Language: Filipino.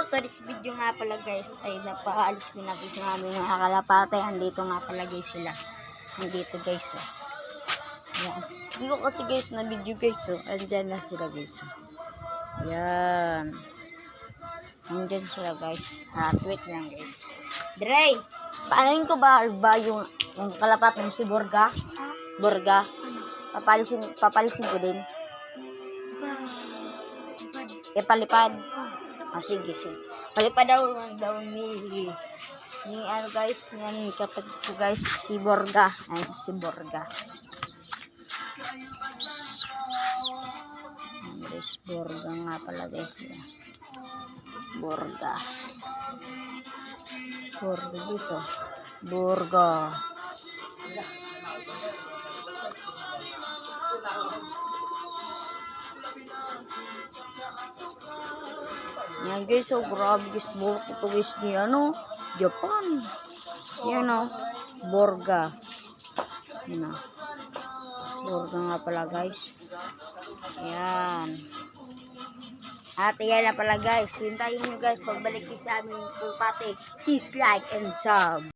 for today's video nga pala guys ay napaalis ko na guys ng aming mga kalapate. Andito nga pala guys sila. Andito guys oh. Ayan. Hindi ko kasi guys na video guys oh. Andyan na sila guys oh. Ayan. Andyan sila guys. Wait lang guys. Dre! Paanahin ko ba yung kalapate mo si Borga? Borga? Papalisin ko din. Palipad. Sige. Palipad daw ni ano guys, ni kapag ko guys, si Borga. Ay, si Borga. Guys, Borga nga pala guys. Borga guys oh. Borga. Yan guys, so grabe guys, buhok ito guys ni ano, Japan. Yan o, Borga. Yan o. Borga nga pala guys. Yan. At yan na pala guys, hintayin nyo guys, pagbalik sa aming pati, please like and sub.